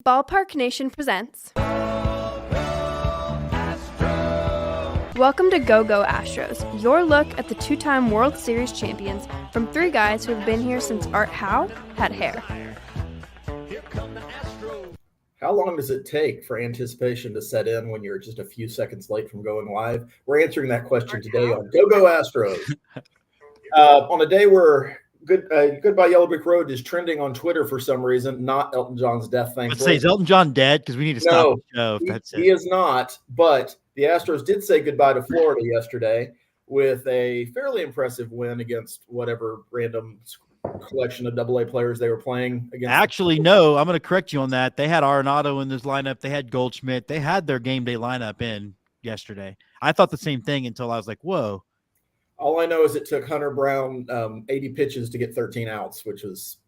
Ballpark Nation presents. Welcome to Go Astros, your look at the two-time World Series champions from three guys who have been here since Art Howe had hair. How long does it take for anticipation to set in when you're just a few seconds late from going live? We're answering that question today on Go Astros. On a day where Goodbye Yellow Brick Road is trending on Twitter for some reason, not Elton John's death, thankfully. Let's say, is Elton John dead? Because we need to stop the show. He is not, but the Astros did say goodbye to Florida yesterday with a fairly impressive win against whatever random collection of AA players they were playing against. Actually, no, I'm going to correct you on that. They had Arenado in this lineup. They had Goldschmidt. They had their game day lineup in yesterday. I thought the same thing until I was like, whoa. All I know is it took Hunter Brown 80 pitches to get 13 outs, which was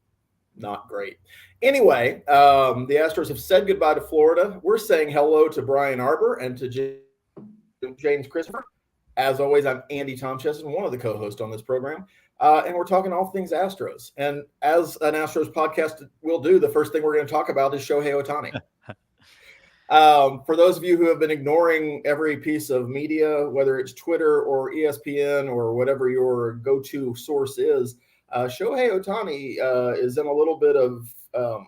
not great. Anyway, the Astros have said goodbye to Florida. We're saying hello to Brian Arbor and to James Christopher. As always, I'm Andy Tomchesson, one of the co-hosts on this program. And we're talking all things Astros. And as an Astros podcast will do, the first thing we're going to talk about is Shohei Ohtani. For those of you who have been ignoring every piece of media, whether it's Twitter or ESPN or whatever your go-to source is, Shohei Ohtani is in a little bit of I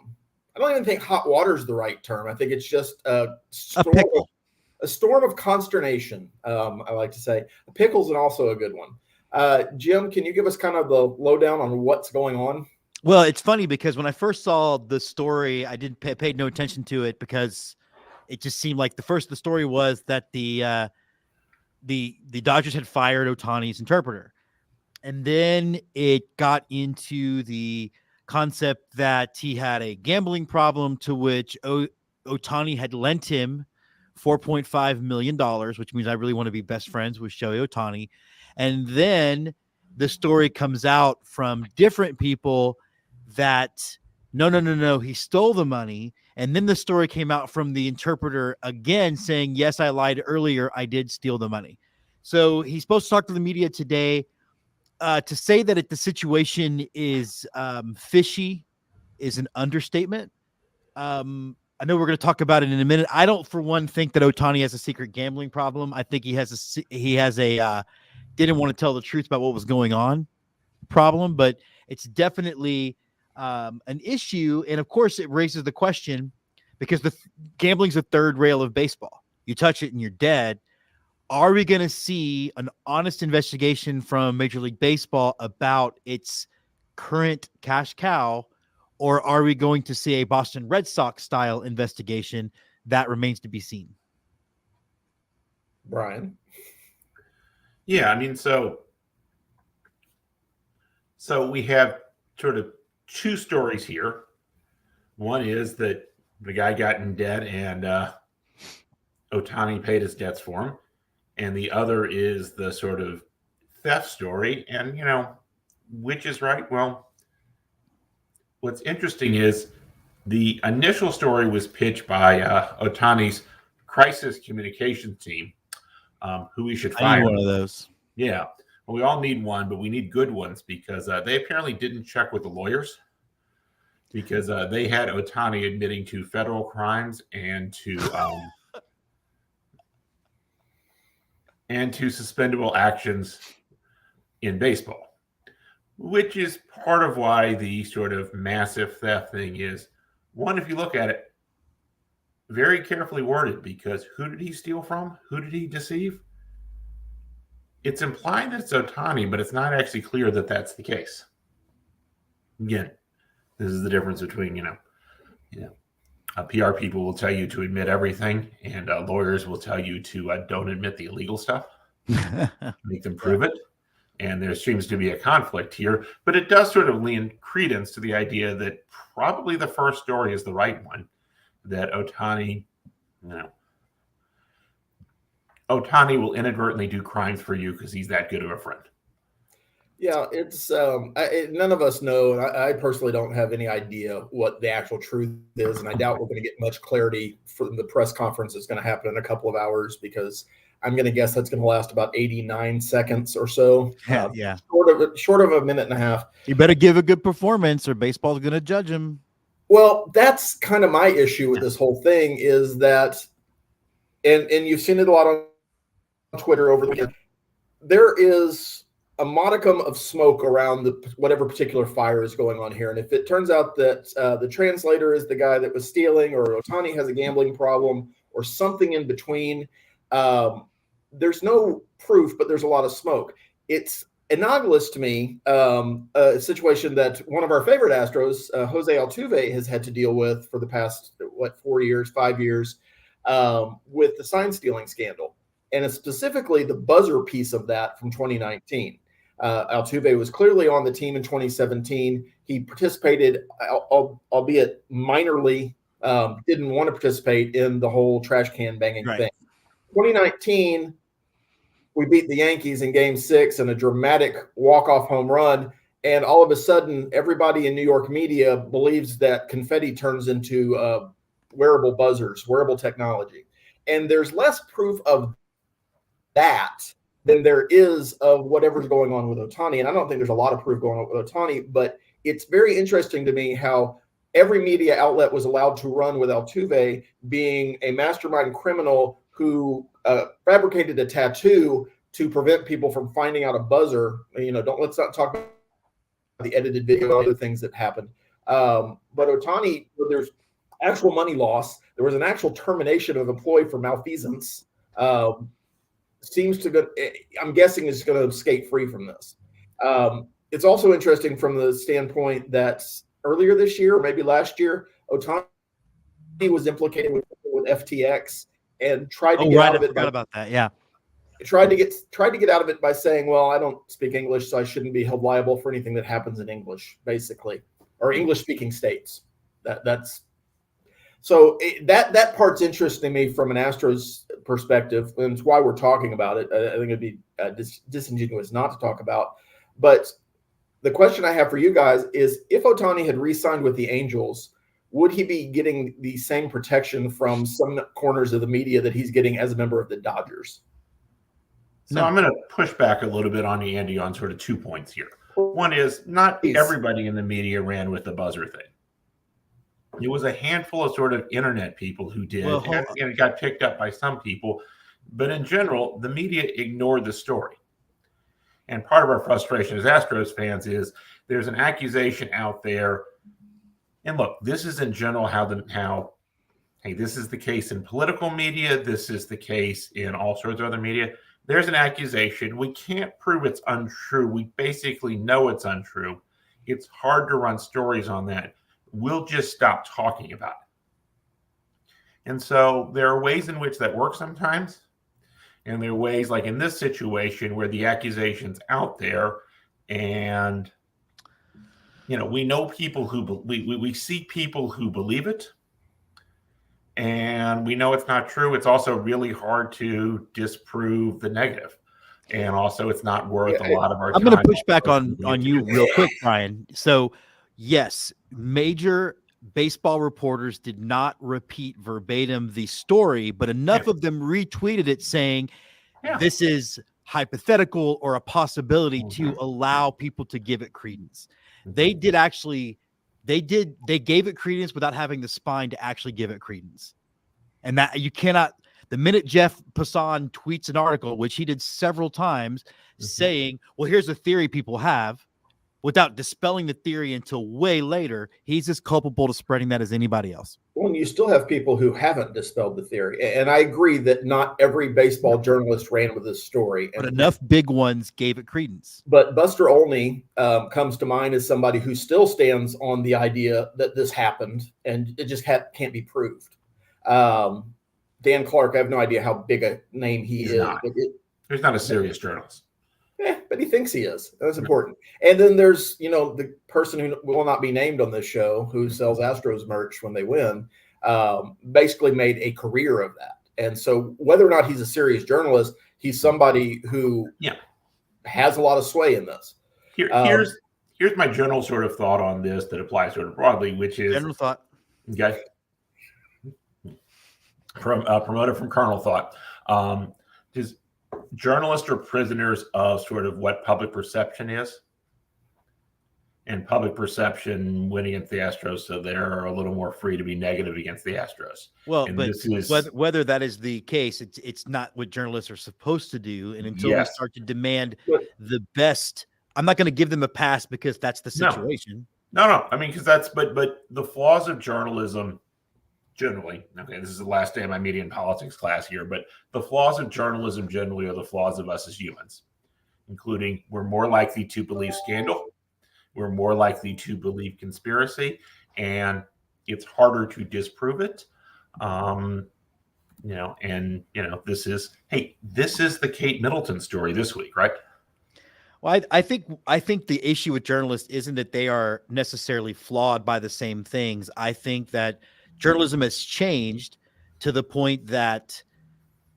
don't even think hot water is the right term. I think it's just a storm of consternation, I like to say. Pickles and also a good one. Jim, can you give us kind of the lowdown on what's going on? Well, it's funny because when I first saw the story, I didn't paid no attention to it because it just seemed like the story was that the Dodgers had fired Ohtani's interpreter. And then it got into the concept that he had a gambling problem, to which Ohtani had lent him $4.5 million, which means I really want to be best friends with Shohei Ohtani. And then the story comes out from different people that no, he stole the money. And then the story came out from the interpreter again saying, yes, I lied earlier. I did steal the money. So he's supposed to talk to the media today. To say that the situation is fishy is an understatement. I know we're going to talk about it in a minute. I don't, for one, think that Ohtani has a secret gambling problem. I think he has a didn't want to tell the truth about what was going on problem, but it's definitely an issue. And of course it raises the question, because gambling's the third rail of baseball. You touch it and you're dead. Are we going to see an honest investigation from Major League Baseball about its current cash cow, or are we going to see a Boston Red Sox style investigation? That remains to be seen. Brian? Yeah, I mean, so we have sort of two stories here. One is that the guy got in debt and Ohtani paid his debts for him. And the other is the sort of theft story. And, which is right? Well, what's interesting is the initial story was pitched by Ohtani's crisis communications team, who we should fire. I need one of those. Yeah. Well, we all need one, but we need good ones because they apparently didn't check with the lawyers because they had Ohtani admitting to federal crimes and to suspendable actions in baseball, which is part of why the sort of massive theft thing is, one, if you look at it, very carefully worded, because who did he steal from? Who did he deceive? It's implying that it's Ohtani, but it's not actually clear that that's the case. Again, this is the difference between, PR people will tell you to admit everything, and lawyers will tell you to don't admit the illegal stuff, make them prove it. And there seems to be a conflict here, but it does sort of lend credence to the idea that probably the first story is the right one, that Ohtani will inadvertently do crimes for you because he's that good of a friend. Yeah, it's none of us know, and I personally don't have any idea what the actual truth is, and I doubt we're going to get much clarity from the press conference that's going to happen in a couple of hours, because I'm going to guess that's going to last about 89 seconds or so. Yeah. Short of a minute and a half. You better give a good performance or baseball's going to judge him. Well, that's kind of my issue with this whole thing is that, and you've seen it a lot on Twitter over the weekend, there is a modicum of smoke around whatever particular fire is going on here. And if it turns out that the translator is the guy that was stealing, or Ohtani has a gambling problem, or something in between, there's no proof, but there's a lot of smoke. It's analogous to me, a situation that one of our favorite Astros, Jose Altuve, has had to deal with for the past, 5 years, with the sign stealing scandal. And it's specifically the buzzer piece of that from 2019. Altuve was clearly on the team in 2017. He participated, albeit minorly, didn't want to participate in the whole trash can banging thing. 2019, we beat the Yankees in Game 6 in a dramatic walk-off home run, and all of a sudden, everybody in New York media believes that confetti turns into wearable buzzers, wearable technology. And there's less proof of that than there is of whatever's going on with Ohtani. And I don't think there's a lot of proof going on with Ohtani, but it's very interesting to me how every media outlet was allowed to run with Altuve being a mastermind criminal who fabricated a tattoo to prevent people from finding out a buzzer. Let's not talk about the edited video and other things that happened. But Ohtani, there's actual money loss. There was an actual termination of an employee for malfeasance. Seems to go, I'm guessing is going to skate free from this. It's also interesting from the standpoint that earlier this year, or maybe last year, Ohtani was implicated with FTX and tried to get out of it. I forgot about that. Yeah. Tried to get out of it by saying, well, I don't speak English, so I shouldn't be held liable for anything that happens in English, basically, or English-speaking states. That's so that part's interesting to me from an Astros perspective, and it's why we're talking about it. I think it'd be disingenuous not to talk about. But the question I have for you guys is, if Ohtani had re-signed with the Angels, would he be getting the same protection from some corners of the media that he's getting as a member of the Dodgers? So I'm going to push back a little bit on Andy on sort of 2 points here. One is, not everybody in the media ran with the buzzer thing. It was a handful of sort of internet people who did, and it got picked up by some people. But in general, the media ignored the story. And part of our frustration as Astros fans is there's an accusation out there. And look, this is in general this is the case in political media. This is the case in all sorts of other media. There's an accusation. We can't prove it's untrue. We basically know it's untrue. It's hard to run stories on that. We'll just stop talking about it. And so there are ways in which that works sometimes. And there are ways, like in this situation, where the accusation's out there, and we know people who we see people who believe it, and we know it's not true. It's also really hard to disprove the negative, and also it's not worth a lot of our time. I'm going to push back on you real quick, Brian. So, yes, major baseball reporters did not repeat verbatim the story, but enough of them retweeted it saying this is hypothetical or a possibility to allow people to give it credence. They gave it credence without having the spine to actually give it credence. And that you cannot, the minute Jeff Passan tweets an article, which he did several times, saying, well, here's a theory people have, without dispelling the theory until way later, he's as culpable to spreading that as anybody else. Well, and you still have people who haven't dispelled the theory. And I agree that not every baseball journalist ran with this story. But enough big ones gave it credence. But Buster Olney comes to mind as somebody who still stands on the idea that this happened, and it just can't be proved. Dan Clark, I have no idea how big a name he's is. He's not a serious journalist. But he thinks he is. That's important. And then there's, the person who will not be named on this show who sells Astros merch when they win, basically made a career of that. And so whether or not he's a serious journalist, he's somebody who has a lot of sway in this. Here's my general sort of thought on this that applies sort of broadly, which is general thought. Okay. Promoted from Colonel Thought. Just journalists are prisoners of sort of what public perception is. and public perception winning against the Astros, so they're a little more free to be negative against the Astros. Well, and but this is whether that is the case, it's not what journalists are supposed to do. And until we start to demand the best, I'm not going to give them a pass because that's the situation. No. I mean, because but the flaws of journalism generally, okay, this is the last day of my media and politics class here, but the flaws of journalism generally are the flaws of us as humans, including we're more likely to believe scandal. We're more likely to believe conspiracy, and it's harder to disprove it. This is the Kate Middleton story this week, right? Well, I think the issue with journalists isn't that they are necessarily flawed by the same things. I think that journalism has changed to the point that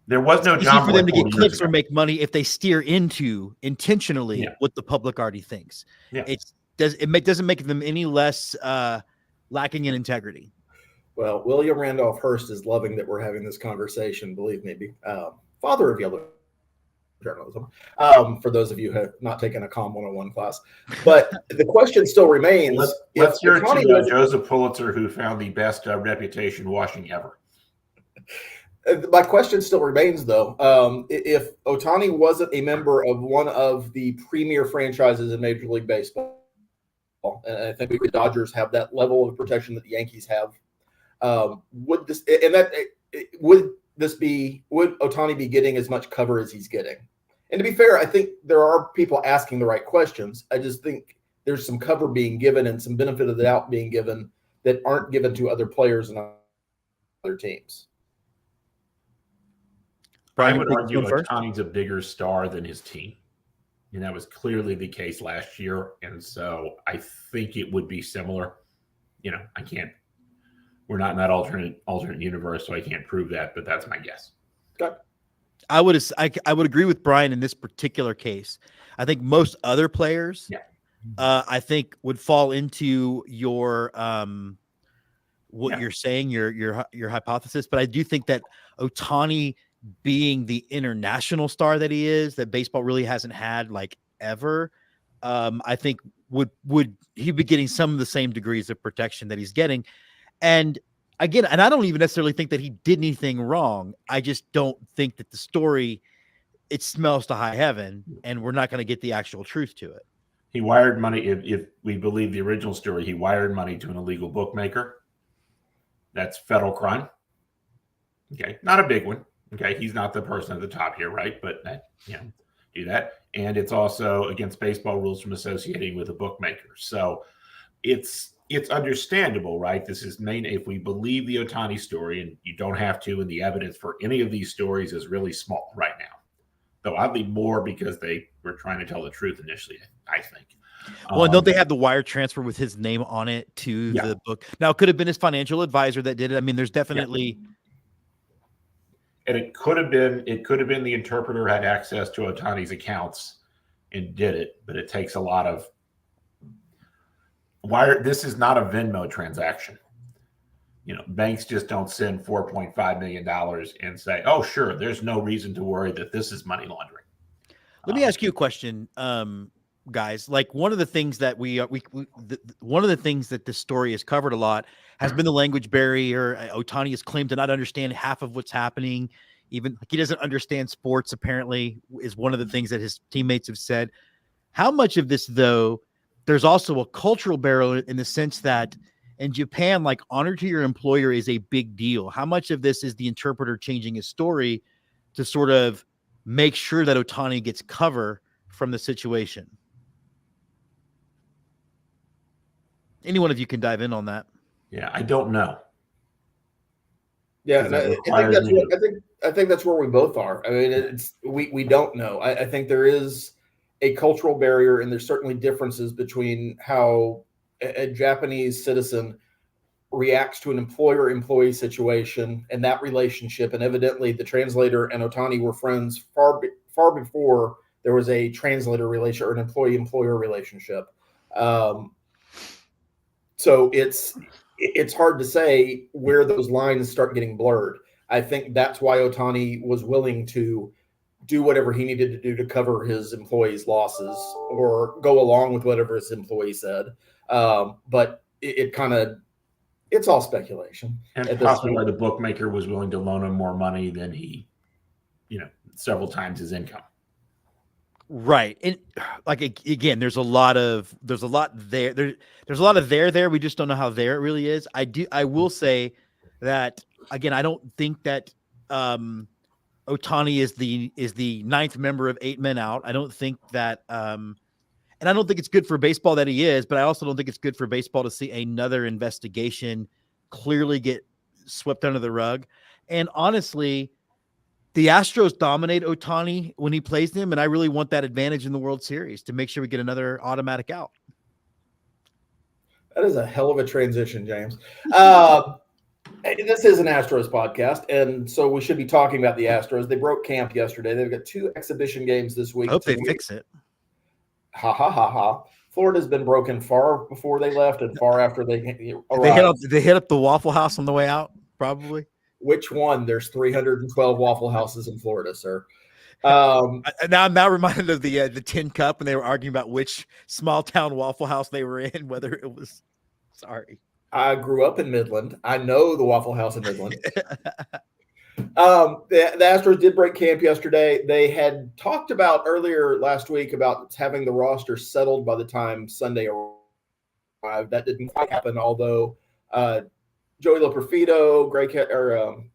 there was no it's John easy for them to get clicks ago. or make money if they steer into intentionally what the public already thinks. Yeah. It doesn't make them any less lacking in integrity. Well, William Randolph Hearst is loving that we're having this conversation. Believe me, father of yellow journalism. For those of you who have not taken a Comm 101 class, but the question still remains. Let's hear to Joseph Pulitzer, who found the best reputation washing ever. My question still remains, though. If Ohtani wasn't a member of one of the premier franchises in Major League Baseball, and I think the Dodgers have that level of protection that the Yankees have, would Ohtani be getting as much cover as he's getting? And to be fair, I think there are people asking the right questions. I just think there's some cover being given and some benefit of the doubt being given that aren't given to other players and other teams. I would argue Ohtani's a bigger star than his team. And that was clearly the case last year. And so I think it would be similar. We're not in that alternate universe, so I can't prove that, but that's my guess. Okay. I would agree with Brian in this particular case. I think most other players, I think would fall into your you're saying, your hypothesis. But I do think that Ohtani, being the international star that he is, that baseball really hasn't had like ever, I think would he be getting some of the same degrees of protection that he's getting. And again, I don't even necessarily think that he did anything wrong. I just don't think that the story, it smells to high heaven, and we're not going to get the actual truth to it. He wired money. If we believe the original story, he wired money to an illegal bookmaker. That's federal crime. Okay. Not a big one. Okay. He's not the person at the top here, right? But do that. And it's also against baseball rules from associating with a bookmaker. So it's understandable, right? This is if we believe the Ohtani story, and you don't have to, and the evidence for any of these stories is really small right now. Though oddly more because they were trying to tell the truth initially, I think. Well, don't they have the wire transfer with his name on it to the book? Now, it could have been his financial advisor that did it. I mean, there's definitely. And it could have been the interpreter had access to Ohtani's accounts and did it, but it takes a lot of wire. This is not a Venmo transaction. Banks just don't send $4.5 million and say, "Oh, sure, there's no reason to worry that this is money laundering." Let me ask you a question, guys. Like one of the things that one of the things that this story has covered a lot has been the language barrier. Ohtani has claimed to not understand half of what's happening. Even he doesn't understand sports, apparently, is one of the things that his teammates have said. How much of this, though, there's also a cultural barrier in the sense that in Japan, like honor to your employer is a big deal. How much of this is the interpreter changing his story to sort of make sure that Ohtani gets cover from the situation? Any one of you can dive in on that. Yeah, I don't know. Yeah, I think that's where we both are. I mean, we don't know. I think there is a cultural barrier, and there's certainly differences between how a Japanese citizen reacts to an employer-employee situation and that relationship. And evidently, the translator and Ohtani were friends far before there was a translator relationship or an employee-employer relationship. So it's hard to say where those lines start getting blurred. I think that's why Ohtani was willing to do whatever he needed to do to cover his employees' losses or go along with whatever his employee said. But it kind of, it's all speculation. And possibly the bookmaker was willing to loan him more money than he, several times his income. Right. And like, again, there's a lot there. There's a lot of there. We just don't know how there it really is. I will say that, again, I don't think that Ohtani is the ninth member of 8 men out. I don't think that, and I don't think it's good for baseball that he is, but I also don't think it's good for baseball to see another investigation clearly get swept under the rug. And honestly, the Astros dominate Ohtani when he plays them, and I really want that advantage in the World Series to make sure we get another automatic out. That is a hell of a transition, James. This is an Astros podcast, and so we should be talking about the Astros. They broke camp yesterday. They've got 2 exhibition games this week. I hope they fix it. Ha, ha, ha, ha. Florida's been broken far before they left and far after they arrived. They hit up the Waffle House on the way out, probably. Which one? There's 312 Waffle Houses in Florida, sir. Now I'm now reminded of the Tin Cup, and they were arguing about which small town Waffle House they were in, whether it was. Sorry, I grew up in Midland. I know the Waffle House in Midland. The Astros did break camp yesterday. They had talked about earlier last week about having the roster settled by the time Sunday arrived. That didn't quite happen, although Joey Loperfido,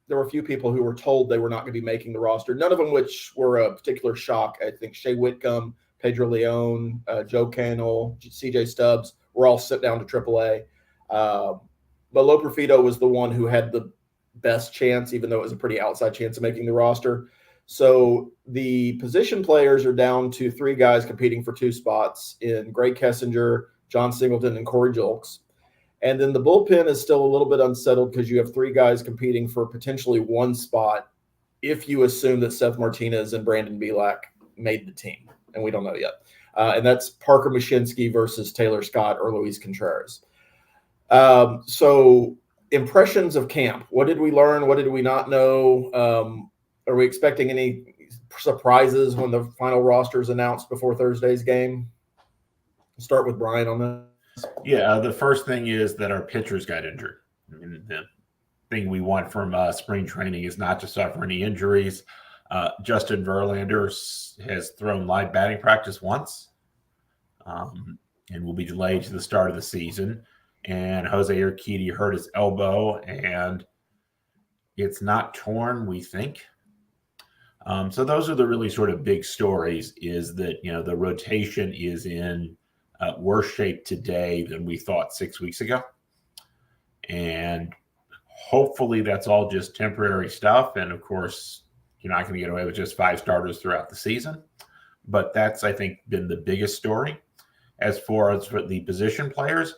there were a few people who were told they were not going to be making the roster, none of them which were a particular shock. I think Shea Whitcomb, Pedro Leon, Joe Cannell, CJ Stubbs were all sent down to AAA. But Loperfido was the one who had the best chance, even though it was a pretty outside chance of making the roster. So the position players are down to 3 guys competing for 2 spots in Greg Kessinger, John Singleton, and Corey Julks. And then the bullpen is still a little bit unsettled because you have 3 guys competing for potentially 1 spot if you assume that Seth Martinez and Brandon Bielak made the team. And we don't know yet. And that's Parker Mushinski versus Taylor Scott or Luis Contreras. So impressions of camp. What did we learn? What did we not know? Are we expecting any surprises when the final roster is announced before Thursday's game? I'll start with Brian on that. Yeah, the first thing is that our pitchers got injured. I mean, the thing we want from spring training is not to suffer any injuries. Justin Verlander has thrown live batting practice once and will be delayed to the start of the season. And Jose Urquidy hurt his elbow, and it's not torn, we think. So those are the really sort of big stories, is that, the rotation is in worse shape today than we thought 6 weeks ago. And hopefully that's all just temporary stuff. And of course, you're not going to get away with just 5 starters throughout the season. But that's, I think, been the biggest story. As far as for the position players,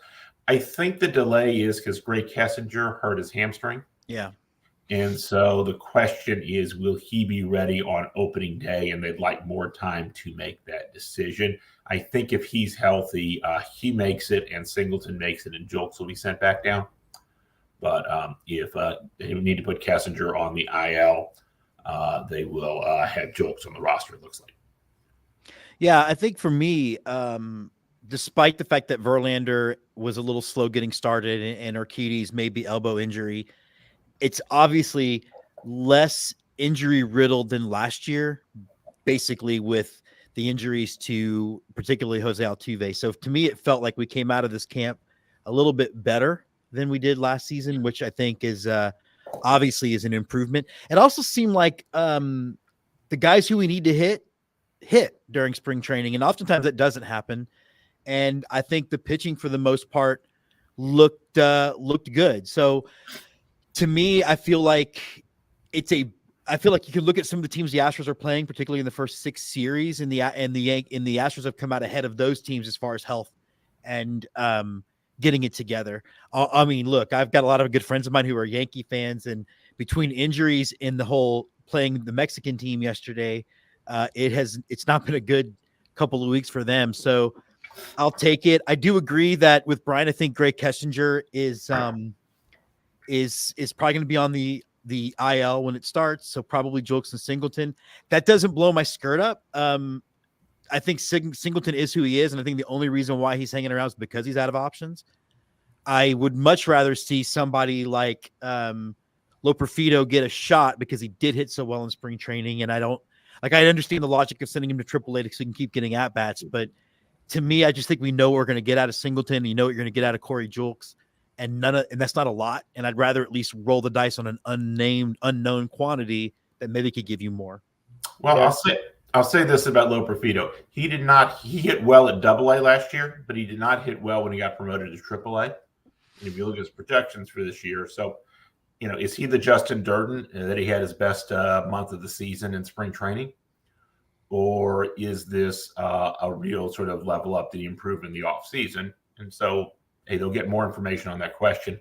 I think the delay is because Greg Kessinger hurt his hamstring. Yeah. And so the question is, will he be ready on opening day? And they'd like more time to make that decision. I think if he's healthy, he makes it, and Singleton makes it, and Julks will be sent back down. But if they need to put Kessinger on the IL, they will have Julks on the roster, it looks like. Yeah, I think for me, despite the fact that Verlander was a little slow getting started and Urquidy's maybe elbow injury, it's obviously less injury riddled than last year, basically with the injuries to particularly Jose Altuve. So to me, it felt like we came out of this camp a little bit better than we did last season, which I think is obviously is an improvement. It also seemed like the guys who we need to hit during spring training, and oftentimes that doesn't happen. And I think the pitching for the most part looked good. So to me, I feel like you can look at some of the teams the Astros are playing, particularly in the first 6 series, and the Astros have come out ahead of those teams as far as health and getting it together. I mean, look, I've got a lot of good friends of mine who are Yankee fans, and between injuries and the whole playing the Mexican team yesterday, it's not been a good couple of weeks for them. So I'll take it. I do agree that with Brian, I think Greg Kessinger is probably going to be on the the IL when it starts. So probably Julks and Singleton. That doesn't blow my skirt up. I think Singleton is who he is, and I think the only reason why he's hanging around is because he's out of options. I would much rather see somebody like Loperfido get a shot because he did hit so well in spring training, and I understand the logic of sending him to AAA so he can keep getting at bats, but to me, I just think we know what we're going to get out of Singleton. You know what you're going to get out of Corey Julks, and that's not a lot. And I'd rather at least roll the dice on an unknown quantity that maybe could give you more. Well, yeah. I'll say this about Loperfido. He hit well at AA last year, but he did not hit well when he got promoted to AAA. And if you look at his projections for this year, so, is he the Justin Durden that he had his best month of the season in spring training? Or is this a real sort of level up that he improved in the off season? And so, hey, they'll get more information on that question.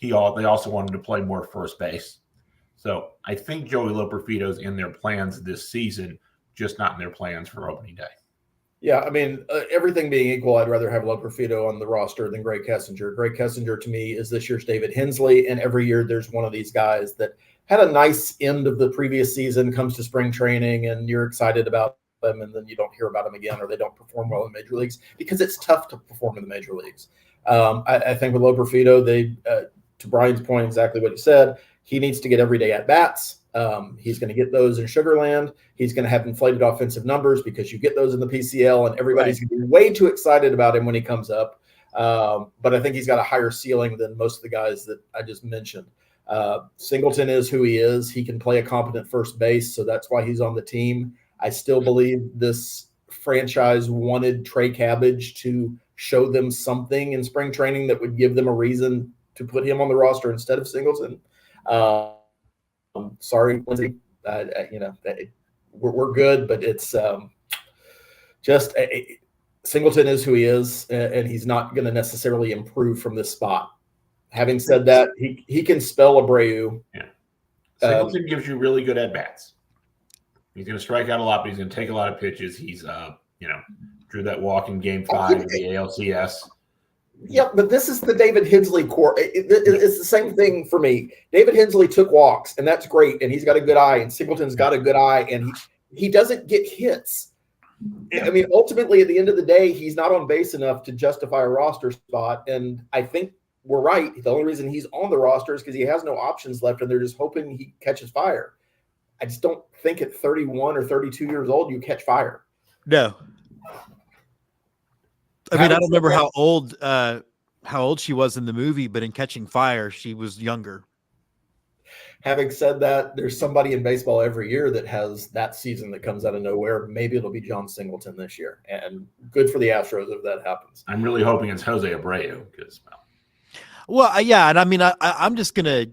They also wanted to play more first base. So I think Joey Loperfido's in their plans this season, just not in their plans for opening day. Yeah, I mean, everything being equal, I'd rather have Loperfido on the roster than Greg Kessinger. Greg Kessinger, to me, is this year's David Hensley, and every year there's one of these guys that had a nice end of the previous season, comes to spring training, and you're excited about them, and then you don't hear about them again, or they don't perform well in major leagues because it's tough to perform in the major leagues. I think with Loperfido, to Brian's point, exactly what he said, he needs to get everyday at-bats. He's going to get those in Sugarland. He's going to have inflated offensive numbers because you get those in the PCL, and everybody's going to be way too excited about him when he comes up. But I think he's got a higher ceiling than most of the guys that I just mentioned. Singleton is who he is. He can play a competent first base, so that's why he's on the team. I still believe this franchise wanted Trey Cabbage to show them something in spring training that would give them a reason to put him on the roster instead of Singleton. Sorry, Lindsay. We're good, but it's just Singleton is who he is, and he's not going to necessarily improve from this spot. Having said that, he can spell Abreu. Yeah, Singleton gives you really good at bats. He's going to strike out a lot, but he's going to take a lot of pitches. He's drew that walk in Game 5 of the ALCS. Yeah, but this is the David Hensley core. It's the same thing for me. David Hensley took walks, and that's great, and he's got a good eye, and Singleton's got a good eye, and he doesn't get hits. Yeah. I mean, ultimately, at the end of the day, he's not on base enough to justify a roster spot, and I think we're right. The only reason he's on the roster is because he has no options left, and they're just hoping he catches fire. I just don't think at 31 or 32 years old you catch fire. No. I mean, I don't remember how old she was in the movie, but in Catching Fire, she was younger. Having said that, there's somebody in baseball every year that has that season that comes out of nowhere. Maybe it'll be John Singleton this year, and good for the Astros if that happens. I'm really hoping it's Jose Abreu because, yeah, and I mean, I'm just gonna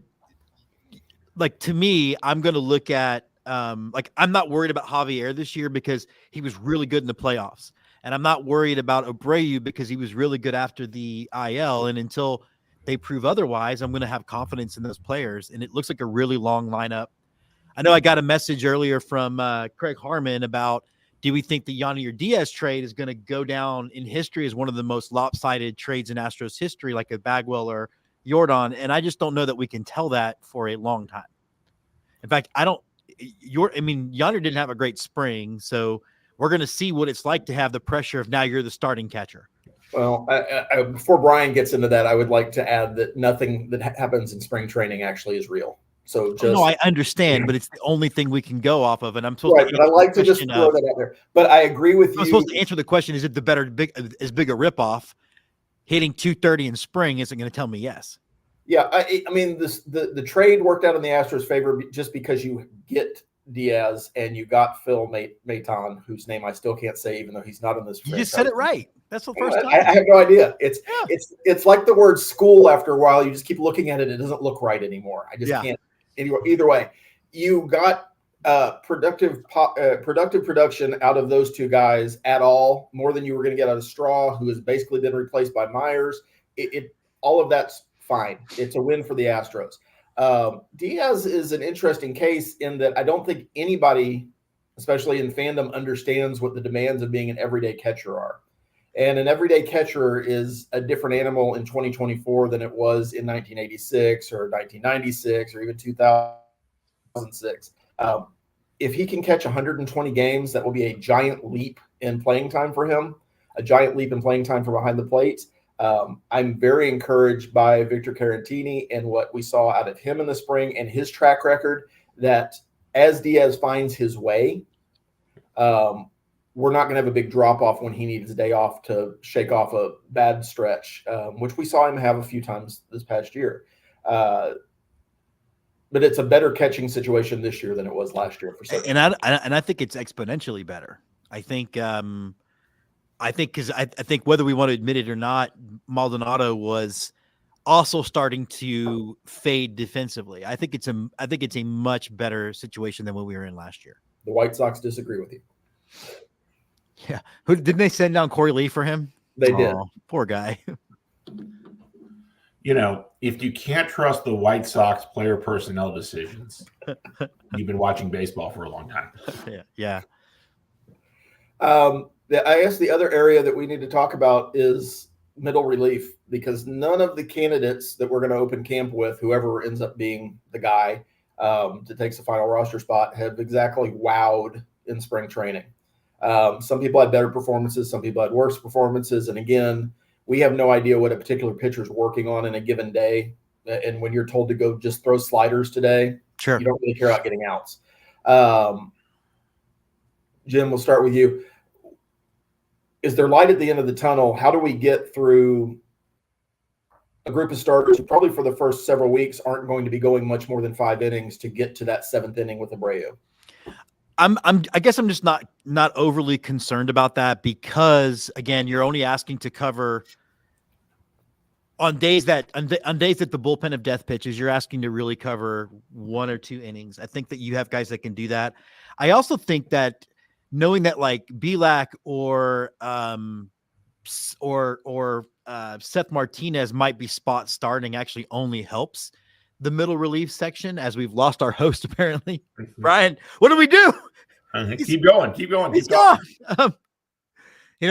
to me, I'm gonna look at I'm not worried about Javier this year because he was really good in the playoffs. And I'm not worried about Abreu because he was really good after the IL. And until they prove otherwise, I'm going to have confidence in those players. And it looks like a really long lineup. I know I got a message earlier from Craig Harmon about, do we think the Yadier Diaz trade is going to go down in history as one of the most lopsided trades in Astros history, like a Bagwell or Jordan? And I just don't know that we can tell that for a long time. In fact, Yadier didn't have a great spring, so we're going to see what it's like to have the pressure of now you're the starting catcher. Well, before Brian gets into that, I would like to add that nothing that happens in spring training actually is real. So no, I understand, but it's the only thing we can go off of, and I'm supposed right, to. But I like to just throw that out there. But I agree with you. I'm supposed to answer the question: is it the big a ripoff? Hitting 230 in spring isn't going to tell me yes. Yeah, I mean, the trade worked out in the Astros' favor just because you get Diaz and you got Phil Maton, whose name I still can't say, even though he's not in this. You just said it right. That's the first time. I have no idea. It's like the word school. After a while, you just keep looking at it. It doesn't look right anymore. I just can't. Anyway, either way, you got productive production out of those two guys at all, more than you were going to get out of Straw, who has basically been replaced by Myers. All of that's fine. It's a win for the Astros. Diaz is an interesting case in that I don't think anybody, especially in fandom, understands what the demands of being an everyday catcher are. And an everyday catcher is a different animal in 2024 than it was in 1986 or 1996 or even 2006. If he can catch 120 games, that will be a giant leap in playing time for him, a giant leap in playing time for behind the plate. I'm very encouraged by Victor Carantini and what we saw out of him in the spring and his track record, that as Diaz finds his way, we're not going to have a big drop-off when he needs a day off to shake off a bad stretch, which we saw him have a few times this past year. But it's a better catching situation this year than it was last year for certain. And I think it's exponentially better. I think because I think whether we want to admit it or not, Maldonado was also starting to fade defensively. I think it's a much better situation than what we were in last year. The White Sox disagree with you. Yeah. Didn't they send down Corey Lee for him? They did. Poor guy. You know, if you can't trust the White Sox player personnel decisions, you've been watching baseball for a long time. Yeah. I guess the other area that we need to talk about is middle relief, because none of the candidates that we're going to open camp with, whoever ends up being the guy that takes the final roster spot, have exactly wowed in spring training. Some people had better performances. Some people had worse performances. And again, we have no idea what a particular pitcher is working on in a given day. And when you're told to go just throw sliders today, sure, you don't really care about getting outs. Jim, we'll start with you. Is there light at the end of the tunnel? How do we get through a group of starters who probably for the first several weeks aren't going to be going much more than 5 innings to get to that 7th inning with Abreu? I guess I'm just not overly concerned about that, because again, you're only asking to cover on days that the bullpen of death pitches, you're asking to really cover 1 or 2 innings. I think that you have guys that can do that. I also think that knowing that like Bielak or Seth Martinez might be spot starting actually only helps the middle relief section, as we've lost our host apparently. Brian, what do we do? Keep going. He's gone.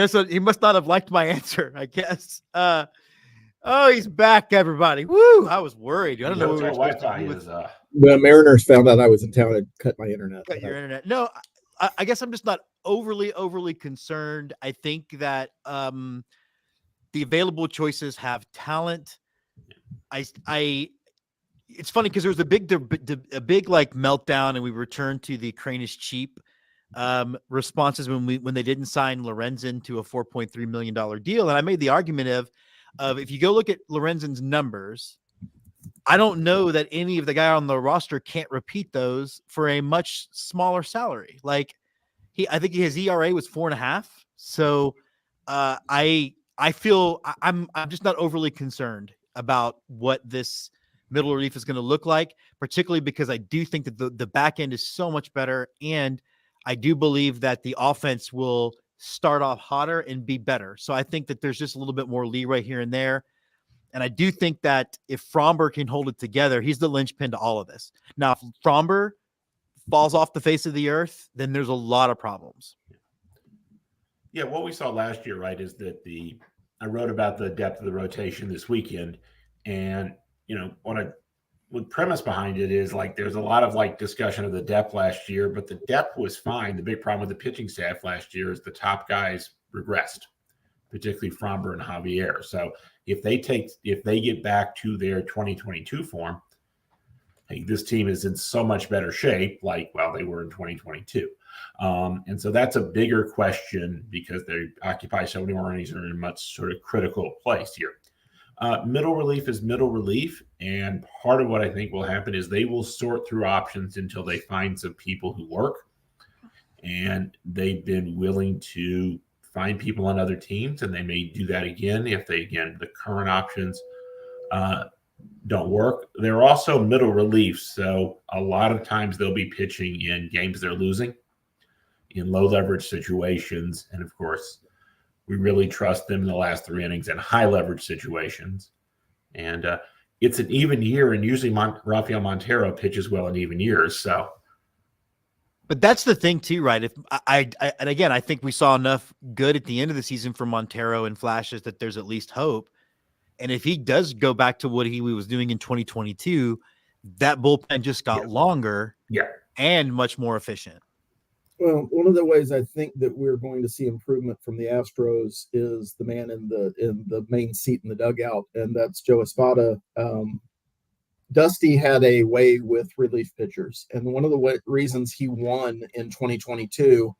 So he must not have liked my answer, I guess. Oh, he's back, everybody. Woo! I was worried. I don't know what we were supposed to do with The Mariners found out I was in town and cut my internet. Cut your internet. No, I guess I'm just not overly concerned. I think that the available choices have talent. It's funny because there was a big like meltdown, and we returned to the Crane is cheap responses when they didn't sign Lorenzen to a $4.3 million deal. And I made the argument of if you go look at Lorenzen's numbers, I don't know that any of the guy on the roster can't repeat those for a much smaller salary. Like I think his ERA was 4.5. So I feel I'm just not overly concerned about what this middle relief is going to look like, particularly because I do think that the back end is so much better. And I do believe that the offense will start off hotter and be better. So I think that there's just a little bit more leeway here and there. And I do think that if Fromber can hold it together, he's the linchpin to all of this. Now, if Fromber falls off the face of the earth, then there's a lot of problems. Yeah, what we saw last year, right, is that I wrote about the depth of the rotation this weekend, and what premise behind it is like there's a lot of like discussion of the depth last year, but the depth was fine. The big problem with the pitching staff last year is the top guys regressed, particularly Fromber and Javier. So if they get back to their 2022 form, hey, this team is in so much better shape, like they were in 2022. And so that's a bigger question because they occupy so many more innings and are in a much sort of critical place here. Middle relief is middle relief, and part of what I think will happen is they will sort through options until they find some people who work, and they've been willing to find people on other teams, and they may do that again if the current options don't work. They're also middle relief, so a lot of times they'll be pitching in games they're losing, in low leverage situations, and of course, we really trust them in the last 3 innings in high leverage situations. And it's an even year, and usually Rafael Montero pitches well in even years. So But that's the thing too, right? If I and again, I think we saw enough good at the end of the season from Montero and flashes that there's at least hope. And if he does go back to what he was doing in 2022, that bullpen just got longer and much more efficient. Well, one of the ways I think that we're going to see improvement from the Astros is the man in the main seat in the dugout, and that's Joe Espada. Dusty had a way with relief pitchers, and one of the reasons he won in 2022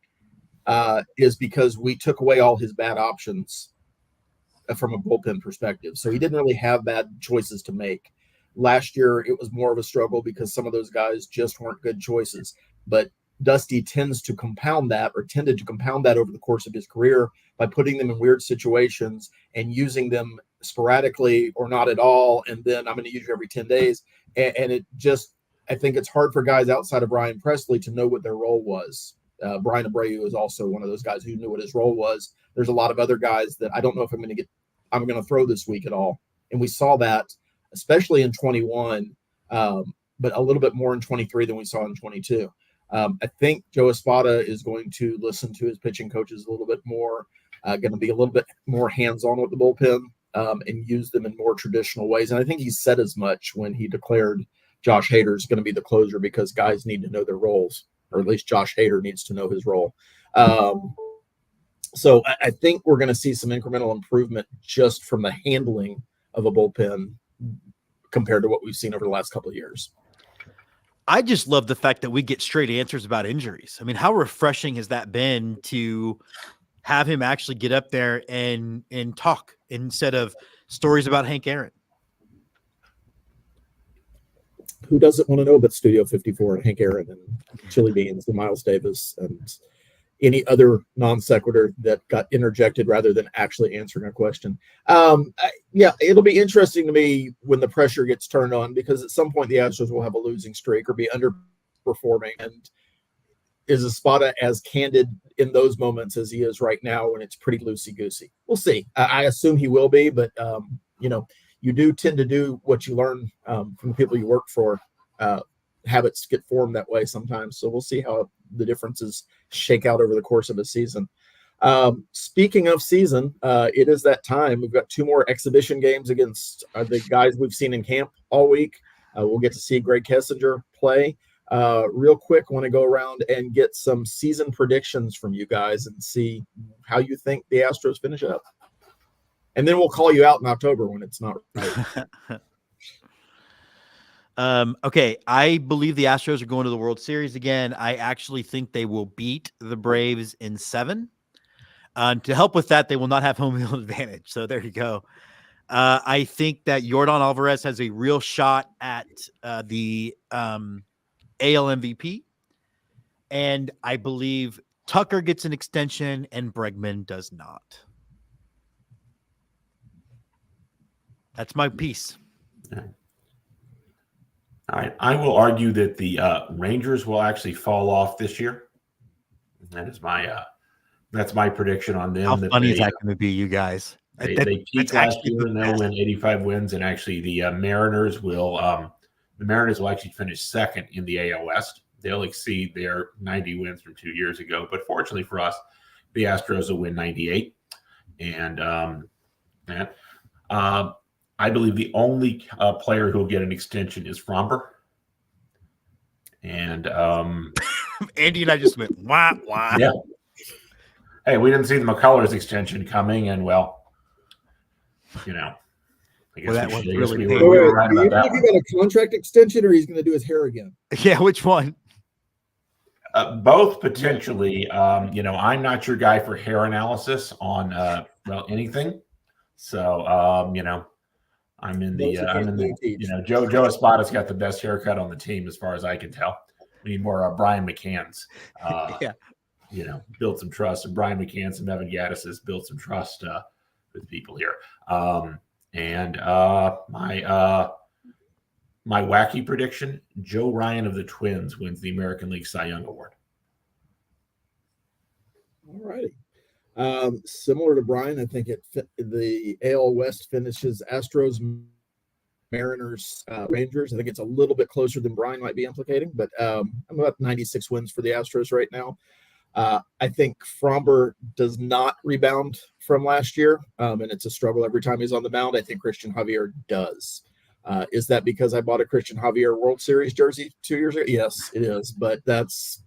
is because we took away all his bad options from a bullpen perspective. So he didn't really have bad choices to make. Last year, it was more of a struggle because some of those guys just weren't good choices. But Dusty tended to compound that over the course of his career by putting them in weird situations and using them sporadically or not at all. And then I'm going to use you every 10 days. And it just, I think it's hard for guys outside of Brian Presley to know what their role was. Brian Abreu is also one of those guys who knew what his role was. There's a lot of other guys that I don't know if I'm going to throw this week at all. And we saw that, especially in 21, but a little bit more in 23 than we saw in 22. I think Joe Espada is going to listen to his pitching coaches a little bit more, going to be a little bit more hands-on with the bullpen and use them in more traditional ways. And I think he said as much when he declared Josh Hader is going to be the closer because guys need to know their roles, or at least Josh Hader needs to know his role. So I think we're going to see some incremental improvement just from the handling of a bullpen compared to what we've seen over the last couple of years. I just love the fact that we get straight answers about injuries. I mean, how refreshing has that been to have him actually get up there and talk instead of stories about Hank Aaron? Who doesn't want to know about Studio 54 and Hank Aaron and Chili Beans and Miles Davis and any other non sequitur that got interjected rather than actually answering a question? Yeah, it'll be interesting to me when the pressure gets turned on, because at some point the Astros will have a losing streak or be underperforming. And is Espada as candid in those moments as he is right now when it's pretty loosey-goosey? We'll see. I assume he will be, but, you do tend to do what you learn from the people you work for. Habits get formed that way sometimes. So we'll see how the differences shake out over the course of a season. Speaking of season, it is that time. We've got 2 more exhibition games against the guys we've seen in camp all week. We'll get to see Greg Kessinger play. Real quick, want to go around and get some season predictions from you guys and see how you think the Astros finish up. And then we'll call you out in October when it's not right. Okay, I believe the Astros are going to the World Series again. I actually think they will beat the Braves in 7. To help with that, they will not have home field advantage. So there you go. I think that Yordan Alvarez has a real shot at the AL MVP. And I believe Tucker gets an extension and Bregman does not. That's my piece. All right. I will argue that the Rangers will actually fall off this year. That is that's my prediction on them. How funny is that going to be, you guys? They peaked last year and they'll win 85 wins. And actually, the Mariners will actually finish second in the AL West. They'll exceed their 90 wins from 2 years ago. But fortunately for us, the Astros will win 98. And I believe the only player who will get an extension is Fromber. And Andy and I just went, wah, wah. Yeah. Hey, we didn't see the McCullers extension coming, and I guess we were right about that. He got a contract extension, or he's going to do his hair again? Yeah, which one? Both potentially. I'm not your guy for hair analysis on anything. So I'm in the Joe Espada's got the best haircut on the team as far as I can tell. We need more Brian McCann's. Build some trust. And Brian McCann's and Evan Gaddis has built some trust with people here. My wacky prediction: Joe Ryan of the Twins wins the American League Cy Young Award. All righty. Similar to Brian, I think the AL West finishes Astros, Mariners, Rangers. I think it's a little bit closer than Brian might be implicating, but I'm about 96 wins for the Astros right now. I think Fromber does not rebound from last year, and it's a struggle every time he's on the mound. I think Christian Javier does. Is that because I bought a Christian Javier World Series jersey 2 years ago? Yes, it is, but that's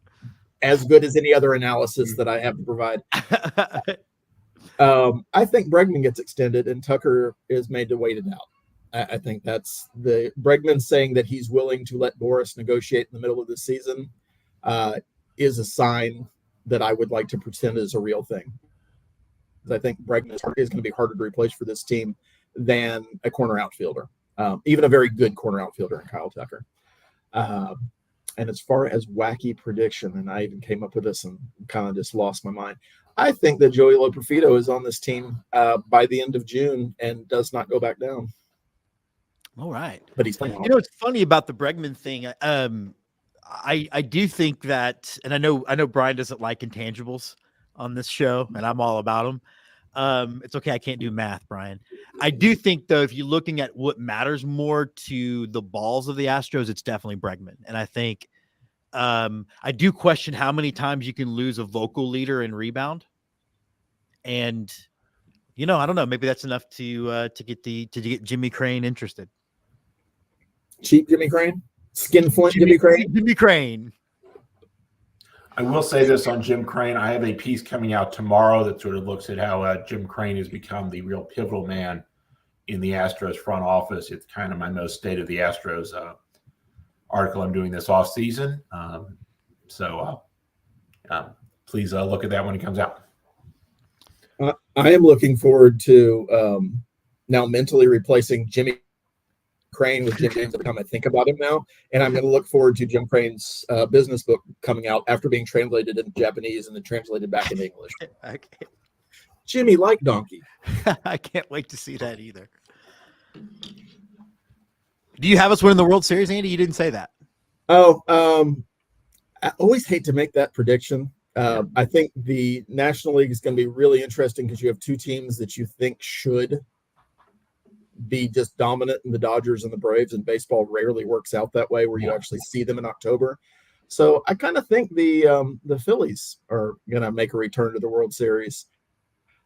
as good as any other analysis that I have to provide. I think Bregman gets extended and Tucker is made to wait it out. I think that's the Bregman saying that he's willing to let Boris negotiate in the middle of the season is a sign that I would like to pretend is a real thing. I think Bregman is going to be harder to replace for this team than a corner outfielder, even a very good corner outfielder in Kyle Tucker. And as far as wacky prediction, and I even came up with this and kind of just lost my mind, I think that Joey Loperfido is on this team by the end of June and does not go back down. All right. But he's playing. You know, it's funny about the Bregman thing. I do think that, and I know Brian doesn't like intangibles on this show, and I'm all about them. It's okay. I can't do math, Brian. I do think, though, if you're looking at what matters more to the balls of the Astros, it's definitely Bregman. And I think I do question how many times you can lose a vocal leader in rebound. And, you know, I don't know. Maybe that's enough to get Jimmy Crane interested. Cheap Jimmy Crane? Skinflint Jimmy Crane? Jimmy Crane. I will say this on Jim Crane. I have a piece coming out tomorrow that sort of looks at how Jim Crane has become the real pivotal man in the Astros front office. It's kind of my most state of the Astros article I'm doing this off season. So please look at that when it comes out. I am looking forward to now mentally replacing Jimmy Crane with Jim James every time I think about him now. And I'm going to look forward to Jim Crane's business book coming out after being translated into Japanese and then translated back into English. Okay. Jimmy like donkey. I can't wait to see that either. Do you have us winning the World Series, Andy? You didn't say that. Oh, I always hate to make that prediction. I think the National League is going to be really interesting because you have two teams that you think should be just dominant in the Dodgers and the Braves, and baseball rarely works out that way where you actually see them in October. So I kind of think the Phillies are going to make a return to the World Series.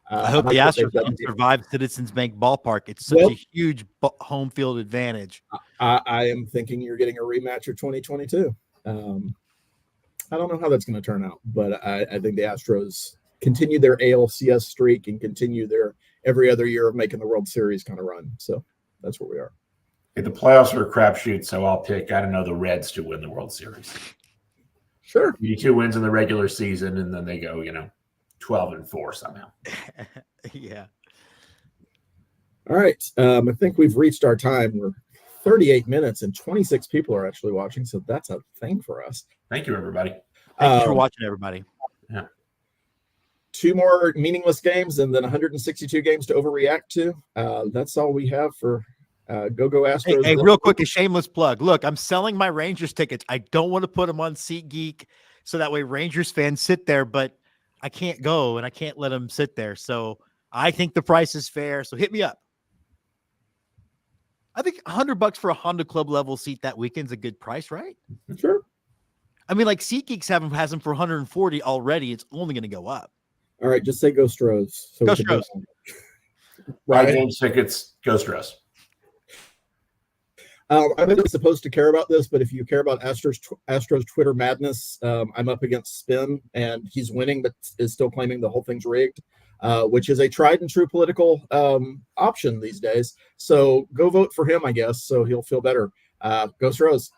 I hope the Astros can survive Citizens Bank Ballpark. It's such a huge home field advantage. I am thinking you're getting a rematch of 2022. I don't know how that's going to turn out, but I think the Astros continue their ALCS streak and continue their every other year of making the World Series kind of run. So that's where we are. Okay, the playoffs are a crapshoot, so I'll pick, I don't know, the Reds to win the World Series. Sure. 2 wins in the regular season, and then they go, 12-4 somehow. Yeah. All right. I think we've reached our time. We're 38 minutes and 26 people are actually watching. So that's a thing for us. Thank you, everybody. Thank you for watching, everybody. Yeah. 2 more meaningless games and then 162 games to overreact to. That's all we have for Go Astros. Hey, real quick, a shameless plug. Look, I'm selling my Rangers tickets. I don't want to put them on SeatGeek so that way Rangers fans sit there, but I can't go and I can't let them sit there. So I think the price is fair. So hit me up. I think $100 for a Honda Club level seat that weekend's a good price, right? Sure. I mean, like SeatGeeks has them for 140 already. It's only going to go up. All right, just say Go Astros. So Go Astros. Right, James tickets, Go Astros. I'm not supposed to care about this, but if you care about Astros Twitter madness, I'm up against Spin, and he's winning, but is still claiming the whole thing's rigged, which is a tried and true political option these days. So go vote for him, I guess, so he'll feel better. Go Astros.